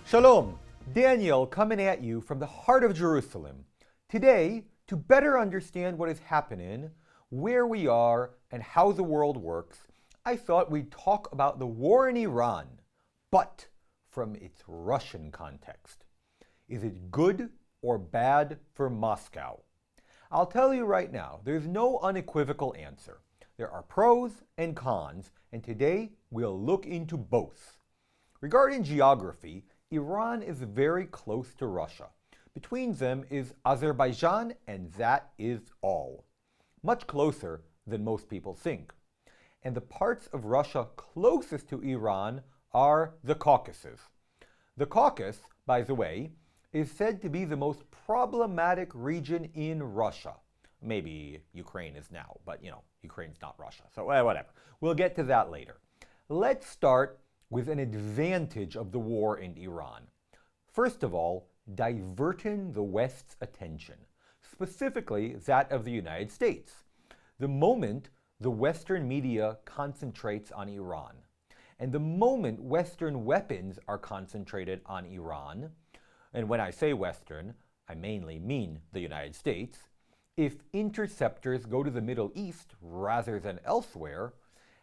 Shalom, Daniel coming at you from the heart of Jerusalem. Today, to better understand what is happening, where we are, and how the world works, I thought we'd talk about the war in Iran, but from its Russian context. Is it good or bad for Moscow? I'll tell you right now, there's no unequivocal answer. There are pros and cons, and today we'll look into both. Regarding geography, Iran is very close to Russia. Between them is Azerbaijan, and that is all. Much closer than most people think. And the parts of Russia closest to Iran are the Caucasus. The Caucasus, by the way, is said to be the most problematic region in Russia. Maybe Ukraine is now, but Ukraine's not Russia, so whatever. We'll get to that later. Let's start with an advantage of the war in Iran. First of all, diverting the West's attention, specifically that of the United States. The moment the Western media concentrates on Iran, and the moment Western weapons are concentrated on Iran, and when I say Western, I mainly mean the United States, if interceptors go to the Middle East rather than elsewhere,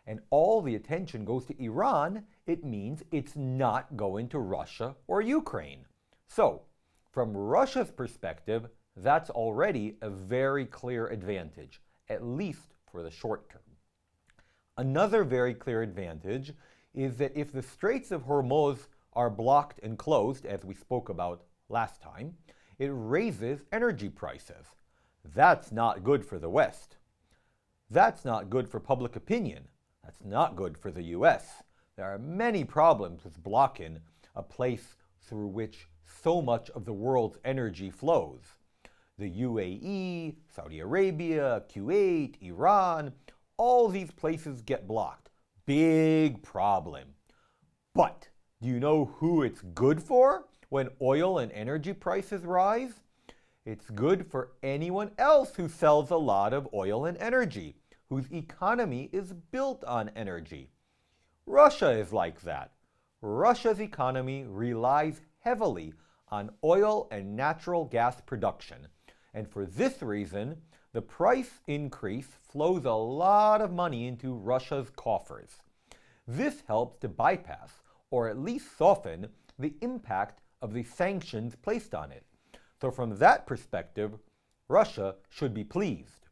and all the attention goes to Iran, it means it's not going to Russia or Ukraine. So, from Russia's perspective, that's already a very clear advantage, at least for the short term. Another very clear advantage is that if the Straits of Hormuz are blocked and closed, as we spoke about last time, it raises energy prices. That's not good for the West. That's not good for public opinion. That's not good for the US. There are many problems with blocking a place through which so much of the world's energy flows. The UAE, Saudi Arabia, Kuwait, Iran, all these places get blocked. Big problem. But do you know who it's good for when oil and energy prices rise? It's good for anyone else who sells a lot of oil and energy, whose economy is built on energy. Russia is like that. Russia's economy relies heavily on oil and natural gas production, and for this reason, the price increase flows a lot of money into Russia's coffers. This helps to bypass, or at least soften, the impact of the sanctions placed on it. So from that perspective, Russia should be pleased.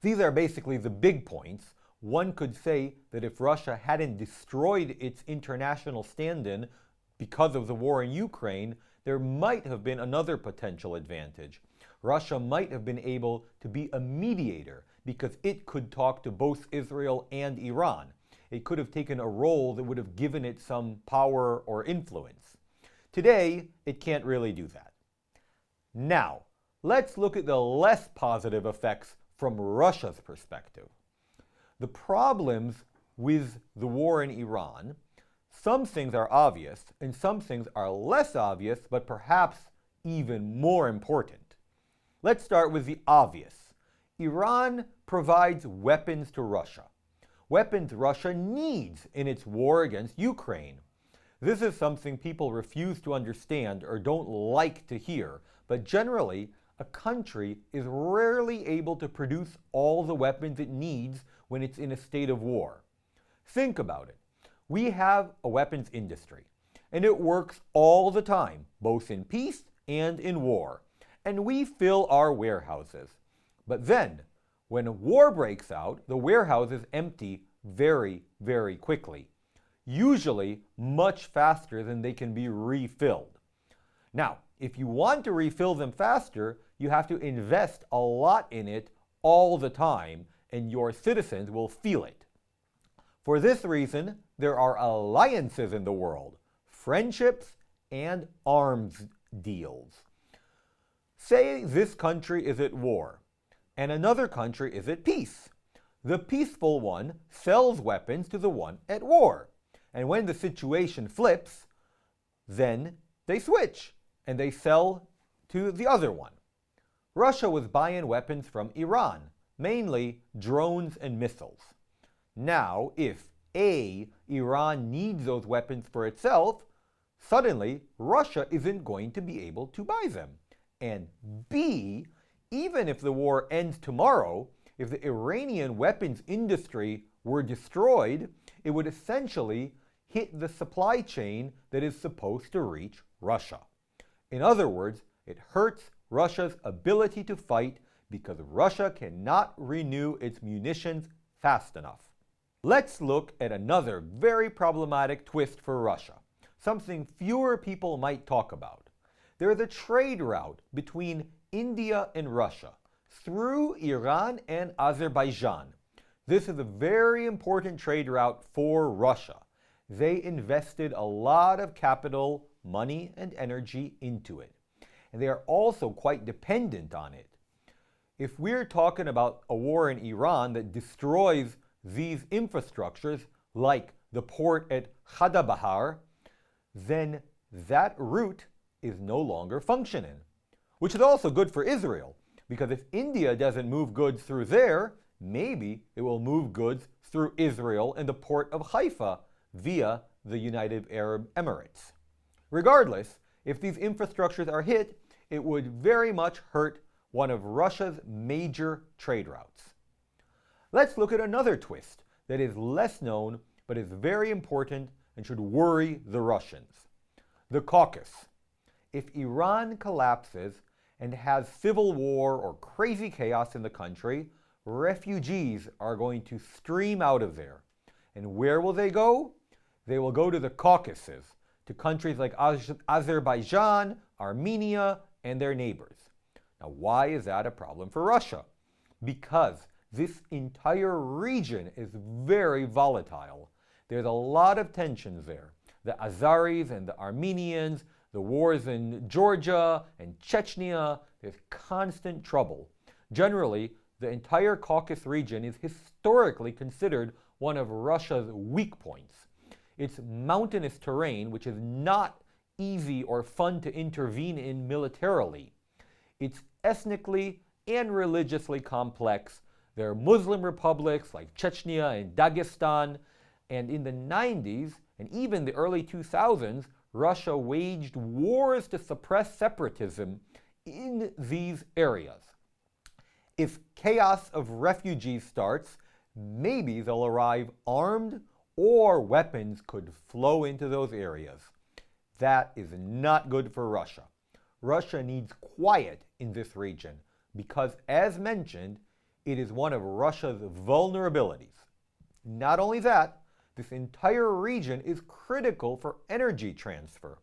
These are basically the big points. One could say that if Russia hadn't destroyed its international stand-in because of the war in Ukraine, there might have been another potential advantage. Russia might have been able to be a mediator because it could talk to both Israel and Iran. It could have taken a role that would have given it some power or influence. Today, it can't really do that. Now, let's look at the less positive effects from Russia's perspective. The problems with the war in Iran, some things are obvious and some things are less obvious, but perhaps even more important. Let's start with the obvious. Iran provides weapons to Russia. Weapons Russia needs in its war against Ukraine. This is something people refuse to understand or don't like to hear, but generally, a country is rarely able to produce all the weapons it needs when it's in a state of war. Think about it. We have a weapons industry, and it works all the time, both in peace and in war. And we fill our warehouses. But then, when war breaks out, the warehouses empty very, very quickly. Usually much faster than they can be refilled. Now, if you want to refill them faster, you have to invest a lot in it all the time, and your citizens will feel it. For this reason, there are alliances in the world, friendships, and arms deals. Say this country is at war, and another country is at peace. The peaceful one sells weapons to the one at war. And when the situation flips, then they switch and they sell to the other one. Russia was buying weapons from Iran, mainly drones and missiles. Now, if A, Iran needs those weapons for itself, suddenly Russia isn't going to be able to buy them. And B, even if the war ends tomorrow, if the Iranian weapons industry were destroyed, it would essentially hit the supply chain that is supposed to reach Russia. In other words, it hurts Russia's ability to fight because Russia cannot renew its munitions fast enough. Let's look at another very problematic twist for Russia, something fewer people might talk about. There is a trade route between India and Russia through Iran and Azerbaijan. This is a very important trade route for Russia. They invested a lot of capital, money, and energy into it. And they are also quite dependent on it. If we're talking about a war in Iran that destroys these infrastructures, like the port at Khandabahar, then that route is no longer functioning. Which is also good for Israel, because if India doesn't move goods through there, maybe it will move goods through Israel and the port of Haifa via the United Arab Emirates. Regardless, if these infrastructures are hit, it would very much hurt one of Russia's major trade routes. Let's look at another twist that is less known but is very important and should worry the Russians. The Caucus. If Iran collapses and has civil war or crazy chaos in the country, refugees are going to stream out of there. And where will they go? They will go to the Caucasus, to countries like Azerbaijan, Armenia, and their neighbors. Now, why is that a problem for Russia? Because this entire region is very volatile. There's a lot of tensions there. The Azeris and the Armenians, the wars in Georgia and Chechnya, there's constant trouble. Generally, the entire Caucasus region is historically considered one of Russia's weak points. It's mountainous terrain, which is not easy or fun to intervene in militarily. It's ethnically and religiously complex. There are Muslim republics like Chechnya and Dagestan, and in the 90s and even the early 2000s, Russia waged wars to suppress separatism in these areas. If chaos of refugees starts, maybe they'll arrive armed or weapons could flow into those areas. That is not good for Russia. Russia needs quiet in this region because, as mentioned, it is one of Russia's vulnerabilities. Not only that, this entire region is critical for energy transfer,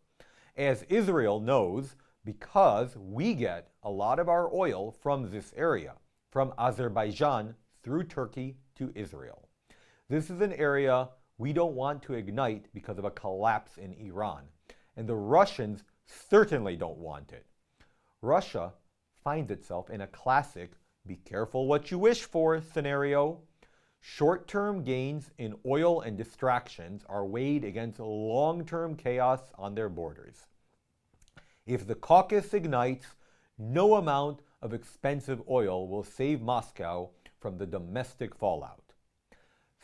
as Israel knows, because we get a lot of our oil from this area, from Azerbaijan through Turkey to Israel. This is an area we don't want to ignite because of a collapse in Iran, and the Russians certainly don't want it. Russia finds itself in a classic be careful what you wish for scenario. Short-term gains in oil and distractions are weighed against long-term chaos on their borders. If the Caucus ignites, no amount of expensive oil will save Moscow from the domestic fallout.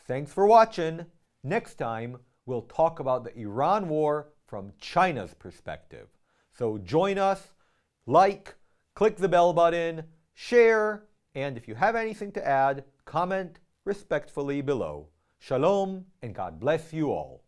Thanks for watching. Next time, we'll talk about the Iran war from China's perspective. So join us, like, click the bell button, share, and if you have anything to add, comment respectfully below. Shalom, and God bless you all.